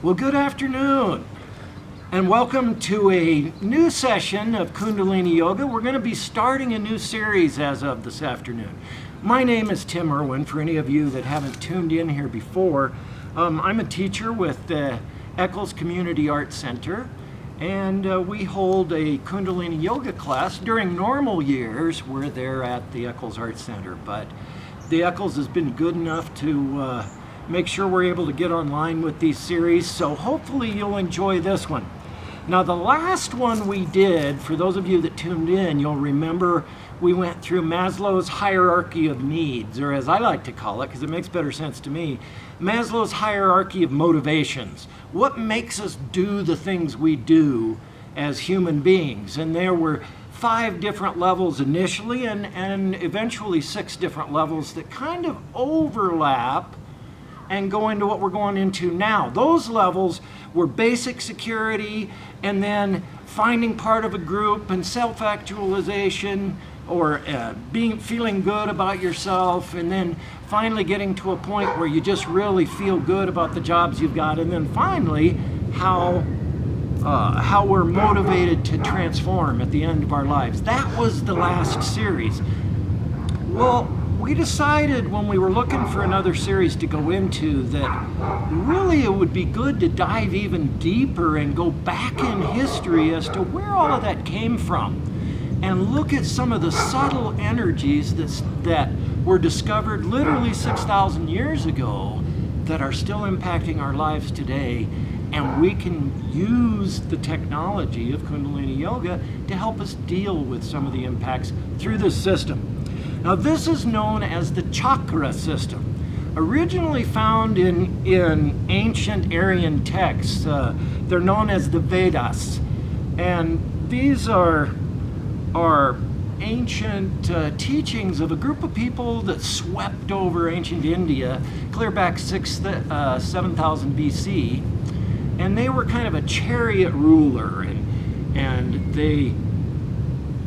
Well, good afternoon, and welcome to a new session of Kundalini Yoga. We're going to be starting a new series as of this afternoon. My name is Tim Irwin, for any of you that haven't tuned in here before. I'm a teacher with the Eccles Community Arts Center, and we hold a Kundalini Yoga class. During normal years, we're there at the Eccles Arts Center, but the Eccles has been good enough to make sure we're able to get online with these series, so hopefully you'll enjoy this one. Now, the last one we did, for those of you that tuned in, you'll remember we went through Maslow's hierarchy of needs, or as I like to call it, because it makes better sense to me, Maslow's hierarchy of motivations. What makes us do the things we do as human beings? And there were 5 different levels initially, and eventually 6 different levels that kind of overlap and go into what we're going into now. Those levels were basic security, and then finding part of a group, and self-actualization, or feeling good about yourself, and then finally getting to a point where you just really feel good about the jobs you've got, and then finally how we're motivated to transform at the end of our lives. That was the last series. Well, we decided when we were looking for another series to go into that really it would be good to dive even deeper and go back in history as to where all of that came from and look at some of the subtle energies that were discovered literally 6,000 years ago that are still impacting our lives today, and we can use the technology of Kundalini Yoga to help us deal with some of the impacts through this system. Now, this is known as the Chakra system. Originally found in ancient Aryan texts, they're known as the Vedas. And these are ancient teachings of a group of people that swept over ancient India, clear back 7,000 BC. And they were kind of a chariot ruler, and they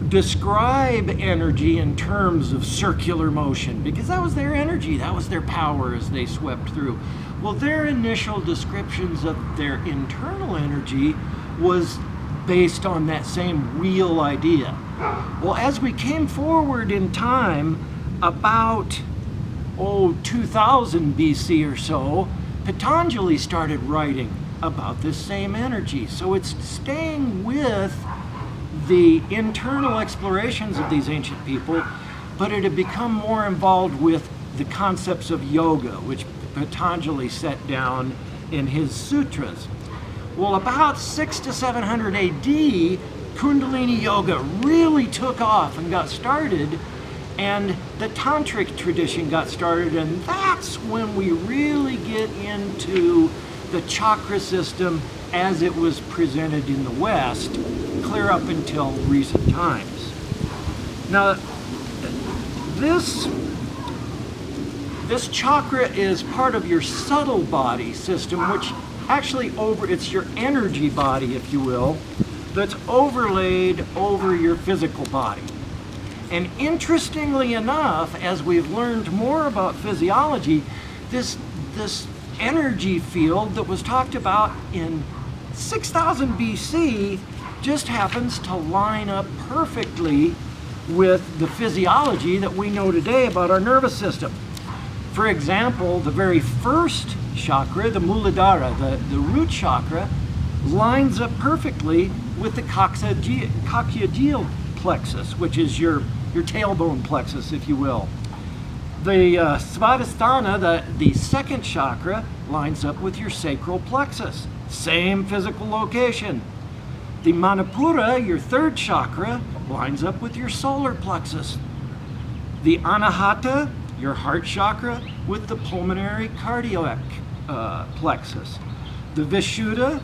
describe energy in terms of circular motion because that was their energy, that was their power as they swept through. Well, their initial descriptions of their internal energy was based on that same wheel idea. Well, as we came forward in time, about 2000 BC or so, Patanjali started writing about this same energy. So it's staying with the internal explorations of these ancient people, but it had become more involved with the concepts of yoga, which Patanjali set down in his sutras. Well, about 600 to 700 AD, Kundalini Yoga really took off and got started, and the tantric tradition got started, and that's when we really get into the chakra system as it was presented in the West, clear up until recent times. Now, this chakra is part of your subtle body system, which actually it's your energy body, if you will, that's overlaid over your physical body. And interestingly enough, as we've learned more about physiology, this energy field that was talked about in 6,000 BC just happens to line up perfectly with the physiology that we know today about our nervous system. For example, the very first chakra, the Muladhara, the root chakra, lines up perfectly with the coccygeal plexus, which is your tailbone plexus, if you will. The Svadhisthana, the second chakra, lines up with your sacral plexus. Same physical location. The Manipura, your third chakra, lines up with your solar plexus. The Anahata, your heart chakra, with the pulmonary cardiac plexus. The Vishuddha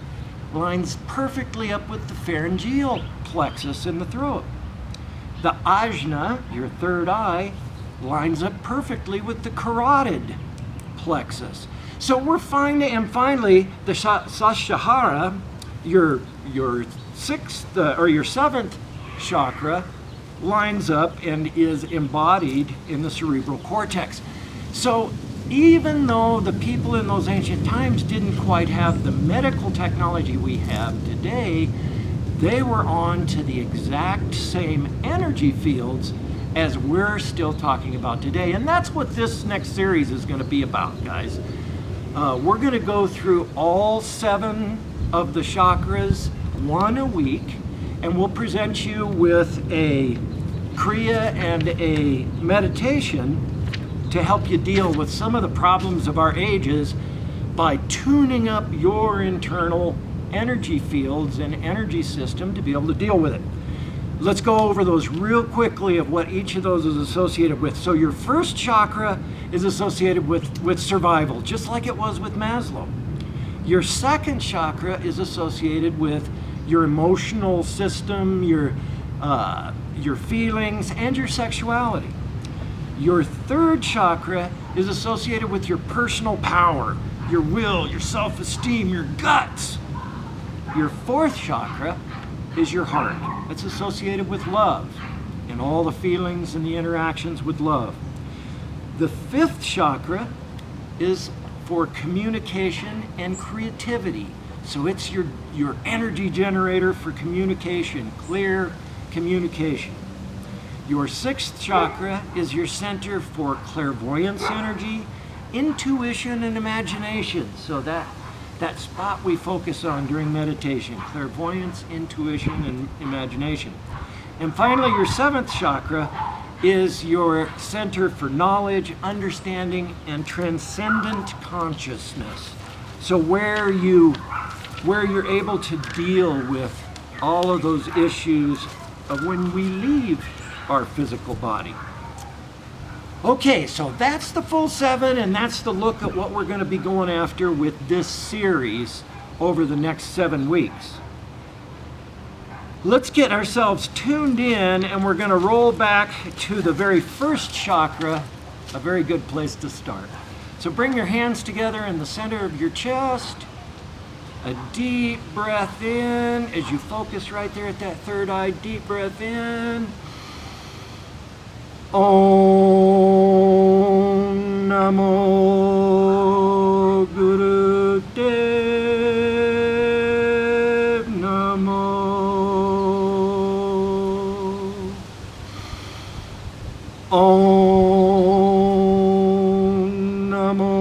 lines perfectly up with the pharyngeal plexus in the throat. The Ajna, your third eye, lines up perfectly with the carotid plexus. So we're finding, and finally, the Sahasrara, your sixth or your seventh chakra, lines up and is embodied in the cerebral cortex. So even though the people in those ancient times didn't quite have the medical technology we have today, they were on to the exact same energy fields as we're still talking about today. And that's what this next series is going to be about, guys. We're going to go through all 7 of the chakras, 1 a week, and we'll present you with a Kriya and a meditation to help you deal with some of the problems of our ages by tuning up your internal energy fields and energy system to be able to deal with it. Let's go over those real quickly of what each of those is associated with. So your first chakra is associated with survival, just like it was with Maslow. Your second chakra is associated with your emotional system, your feelings, and your sexuality. Your third chakra is associated with your personal power, your will, your self-esteem, your guts. Your fourth chakra is your heart. It's associated with love and all the feelings and the interactions with love. The fifth chakra is for communication and creativity. So it's your energy generator for communication, clear communication. Your sixth chakra is your center for clairvoyance energy, intuition, and imagination. So that spot we focus on during meditation, clairvoyance, intuition, and imagination. And finally, your seventh chakra is your center for knowledge, understanding, and transcendent consciousness. So where you're able to deal with all of those issues of when we leave our physical body. Okay, so that's the full 7, and that's the look at what we're going to be going after with this series over the next 7 weeks. Let's get ourselves tuned in, and we're going to roll back to the very first chakra, a very good place to start. So bring your hands together in the center of your chest. A deep breath in as you focus right there at that third eye. Deep breath in. Om Namo Guru Dev Namo. Om Namo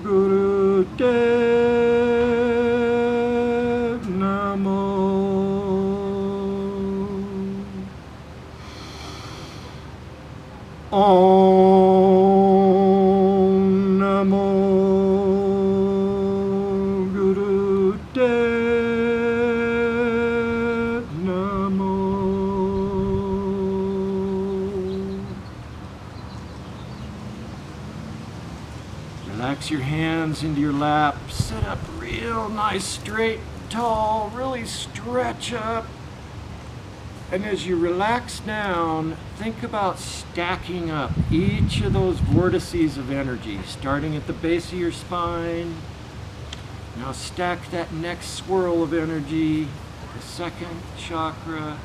Guru Dev Namo. Om Namo Guru Dev Namo. Relax your hands into your lap. Sit up real nice, straight, tall. Really stretch up. And as you relax down, think about stacking up each of those vortices of energy, starting at the base of your spine. Now stack that next swirl of energy, the second chakra.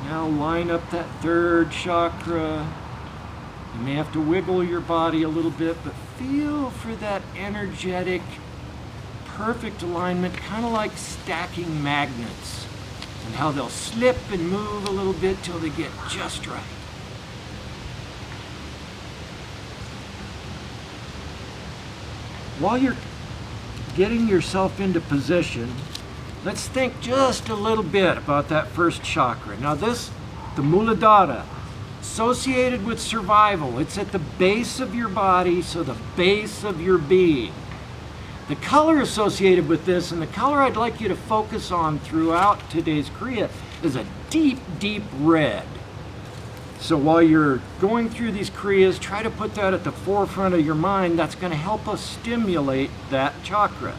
Now line up that third chakra. You may have to wiggle your body a little bit, but feel for that energetic, perfect alignment, kind of like stacking magnets, and how they'll slip and move a little bit till they get just right. While you're getting yourself into position, let's think just a little bit about that first chakra. Now the Muladhara, associated with survival. It's at the base of your body, so the base of your being. The color associated with this, and the color I'd like you to focus on throughout today's Kriya, is a deep, deep red. So while you're going through these Kriyas, try to put that at the forefront of your mind. That's going to help us stimulate that chakra.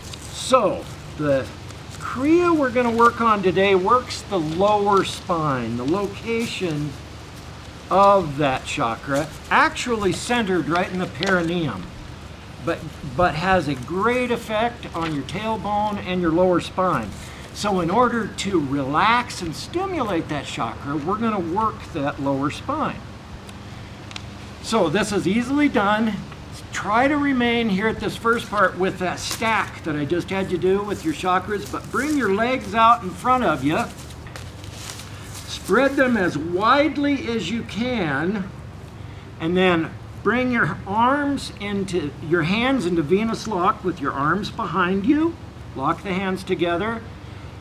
So the Kriya we're going to work on today works the lower spine, the location of that chakra, actually centered right in the perineum, but has a great effect on your tailbone and your lower spine. So in order to relax and stimulate that chakra, we're going to work that lower spine. So this is easily done. Try to remain here at this first part with that stack that I just had you do with your chakras, but bring your legs out in front of you. Spread them as widely as you can, and then bring your hands into Venus lock with your arms behind you. Lock the hands together.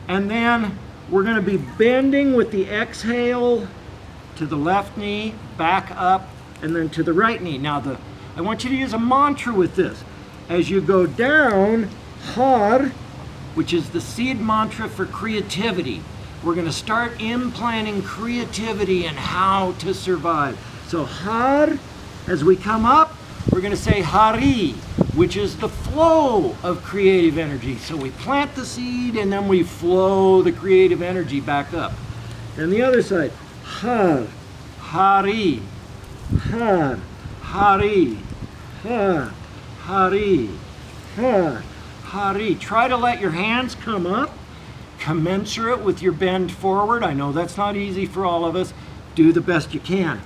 And then we're going to be bending with the exhale to the left knee, back up, and then to the right knee. Now I want you to use a mantra with this. As you go down, Har, which is the seed mantra for creativity. We're going to start implanting creativity in how to survive. So Har, as we come up, we're going to say Hari, which is the flow of creative energy. So we plant the seed and then we flow the creative energy back up. And the other side, Har, Hari, Har, Hari, Har, Hari, Har, Hari. Try to let your hands come up, commensurate with your bend forward. I know that's not easy for all of us. Do the best you can.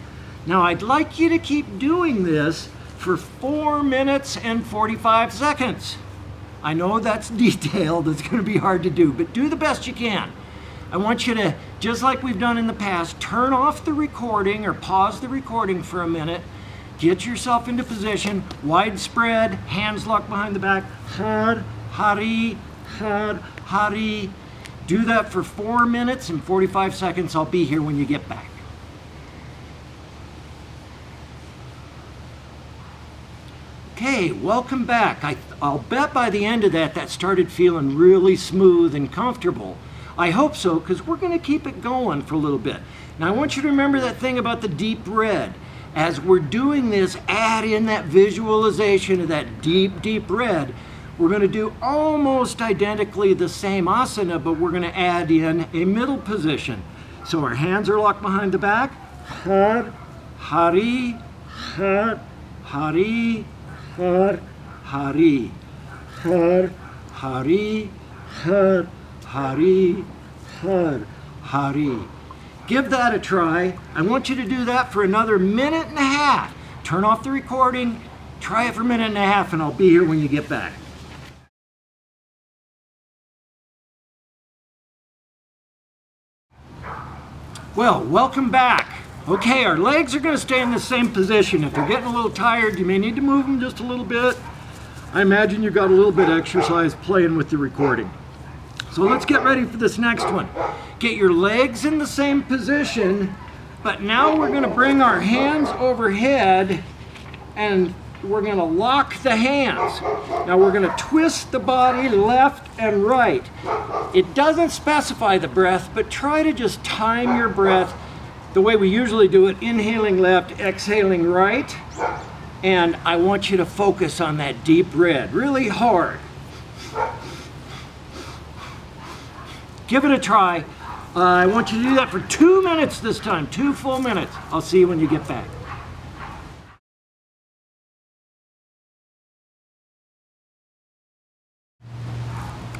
Now I'd like you to keep doing this for 4 minutes and 45 seconds. I know that's detailed, it's going to be hard to do, but do the best you can. I want you to, just like we've done in the past, turn off the recording or pause the recording for a minute. Get yourself into position, widespread, hands locked behind the back. Har, Hari, Har, Hari. Do that for 4 minutes and 45 seconds. I'll be here when you get back. Okay, welcome back. I'll bet by the end of that started feeling really smooth and comfortable. I hope so, because we're going to keep it going for a little bit. Now I want you to remember that thing about the deep red. As we're doing this, add in that visualization of that deep, deep red. We're going to do almost identically the same asana, but we're going to add in a middle position. So our hands are locked behind the back. Har, Hari, Har, Hari, Har, Hari, Har, Hari, Har, Hari, Har, Hari. Give that a try. I want you to do that for another minute and a half. Turn off the recording, try it for a minute and a half, and I'll be here when you get back. Well, welcome back. Okay, our legs are going to stay in the same position. If you're getting a little tired, you may need to move them just a little bit. I imagine you got a little bit of exercise playing with the recording. So let's get ready for this next one. Get your legs in the same position, but now we're going to bring our hands overhead and we're going to lock the hands. Now we're going to twist the body left and right. It doesn't specify the breath, but try to just time your breath the way we usually do it, inhaling left, exhaling right. And I want you to focus on that deep red, really hard. Give it a try. I want you to do that for 2 minutes this time, 2 full minutes. I'll see you when you get back.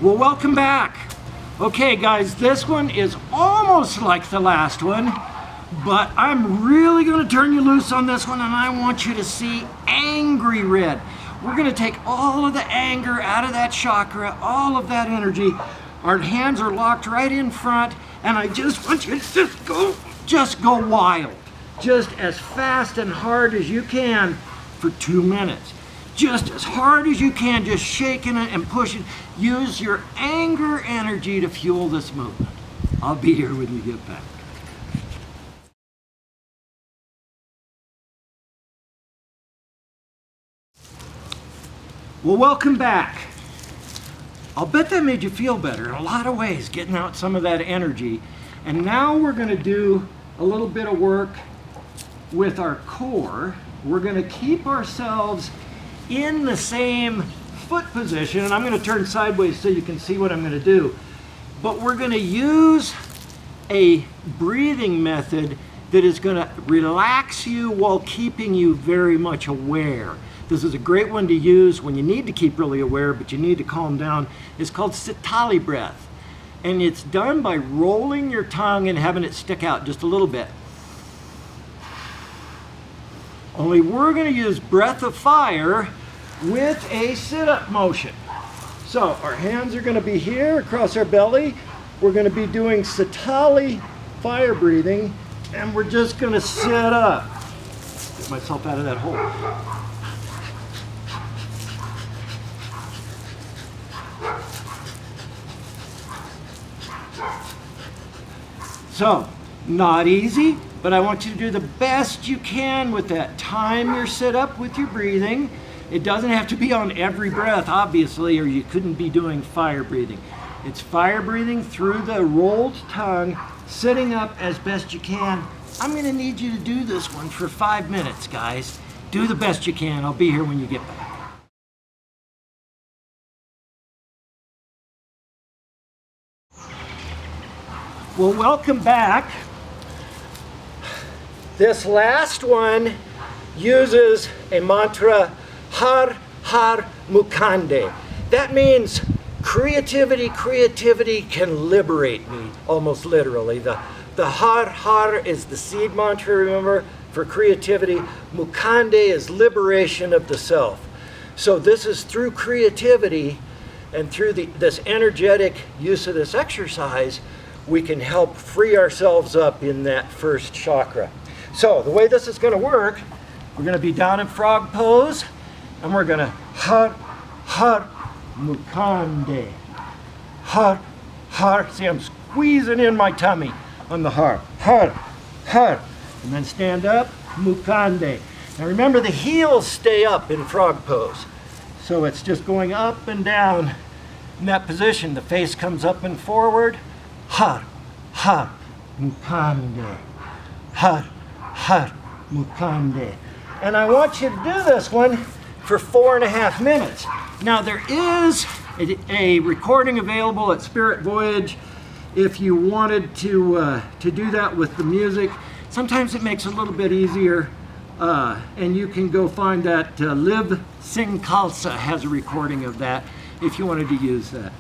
Well, welcome back. Okay, guys, this one is almost like the last one, but I'm really going to turn you loose on this one, and I want you to see angry red. We're going to take all of the anger out of that chakra, all of that energy. Our hands are locked right in front, and I just want you to just go wild. Just as fast and hard as you can for 2 minutes. Just as hard as you can, just shaking it and pushing. Use your anger energy to fuel this movement. I'll be here when you get back. Well, welcome back. I'll bet that made you feel better in a lot of ways, getting out some of that energy. And now we're going to do a little bit of work with our core. We're going to keep ourselves in the same foot position, and I'm going to turn sideways so you can see what I'm going to do. But we're going to use a breathing method that is going to relax you while keeping you very much aware. This is a great one to use when you need to keep really aware, but you need to calm down. It's called Sitali breath. And it's done by rolling your tongue and having it stick out just a little bit. Only we're going to use breath of fire with a sit-up motion. So our hands are going to be here across our belly. We're going to be doing Satali fire breathing, and we're just going to sit up. Get myself out of that hole. So, not easy, but I want you to do the best you can with that. Time your sit up with your breathing. It doesn't have to be on every breath, obviously, or you couldn't be doing fire breathing. It's fire breathing through the rolled tongue, sitting up as best you can. I'm going to need you to do this one for 5 minutes, guys. Do the best you can. I'll be here when you get back. Well, welcome back. This last one uses a mantra, Har Har Mukande. That means creativity can liberate me, almost literally. The Har Har is the seed mantra, remember, for creativity. Mukande is liberation of the self. So this is through creativity and through this energetic use of this exercise, we can help free ourselves up in that first chakra. So the way this is going to work, we're going to be down in frog pose, and we're going to Har Har Mukande. Har Har. See, I'm squeezing in my tummy on the Har. Har Har. And then stand up, Mukande. Now remember, the heels stay up in frog pose. So it's just going up and down in that position. The face comes up and forward. Har, Har, Mukande. Har, Har, Mukande. And I want you to do this one for 4.5 minutes. Now there is a recording available at Spirit Voyage if you wanted to do that with the music. Sometimes it makes it a little bit easier, and you can go find that. Liv Singh Khalsa has a recording of that if you wanted to use that.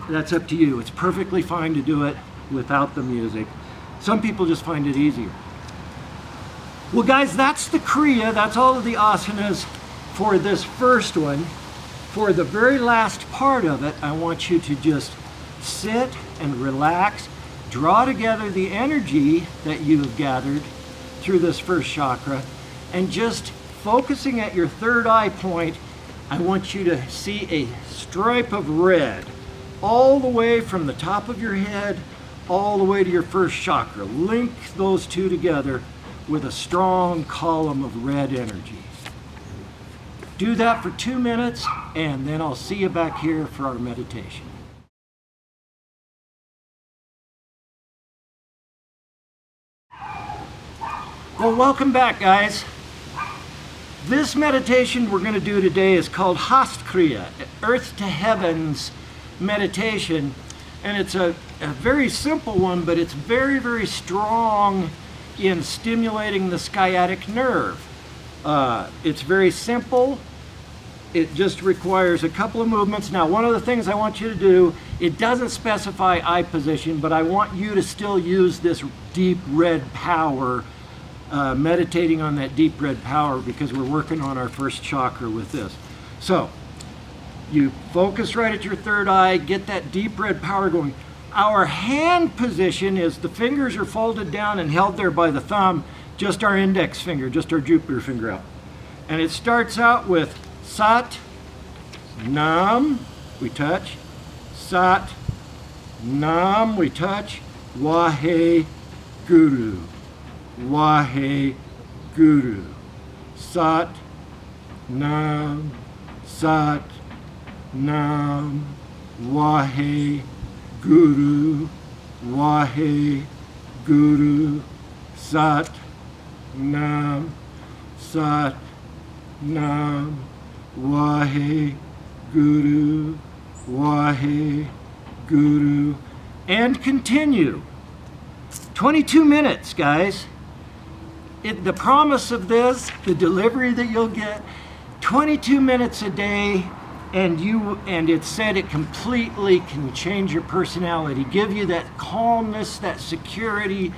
That's up to you. It's perfectly fine to do it without the music. Some people just find it easier. Well, guys, that's the Kriya. That's all of the asanas for this first one. For the very last part of it, I want you to just sit and relax, draw together the energy that you have gathered through this first chakra, and just focusing at your third eye point, I want you to see a stripe of red all the way from the top of your head all the way to your first chakra. Link those two together with a strong column of red energy. Do that for 2 minutes, and then I'll see you back here for our meditation. Well, welcome back, guys. This meditation we're going to do today is called Hastkriya, Earth to Heavens meditation. And it's a very simple one, but it's very, very strong in stimulating the sciatic nerve. It's very simple. It just requires a couple of movements. Now, one of the things I want you to do, it doesn't specify eye position, but I want you to still use this deep red power, meditating on that deep red power, because we're working on our first chakra with this. So, you focus right at your third eye, get that deep red power going. Our hand position is the fingers are folded down and held there by the thumb, just our index finger, just our Jupiter finger out. And it starts out with Sat, Nam, we touch. Sat, Nam, we touch. Wahe, Guru. Wahe, Guru. Sat, Nam, Sat, Nam, Wahe, Guru, Wahe, Guru, Sat, Nam, Sat, Nam, Wahe, Guru, Wahe, Guru, and continue. 22 minutes, guys. The promise of this, the delivery that you'll get, 22 minutes a day and it's said it completely can change your personality, give you that calmness, that security,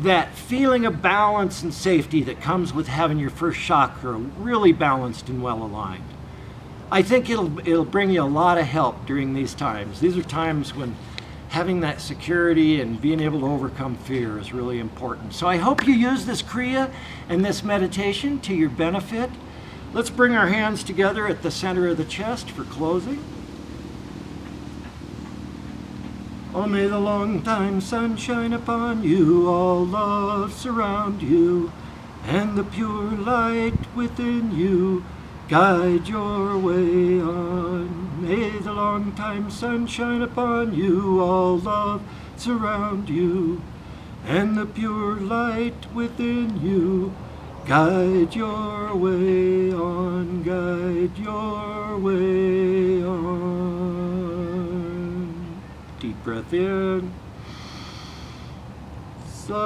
that feeling of balance and safety that comes with having your first chakra really balanced and well aligned. I think it'll bring you a lot of help during these times. These are times when having that security and being able to overcome fear is really important. So I hope you use this Kriya and this meditation to your benefit. Let's bring our hands together at the center of the chest for closing. Oh, may the long time sun shine upon you, all love surround you, and the pure light within you guide your way on. May the long time sun shine upon you, all love surround you, and the pure light within you guide your way on, guide your way on. Deep breath in. Sat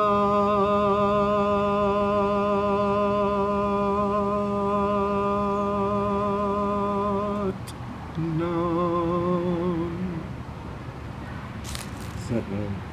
Nam. Sat Nam.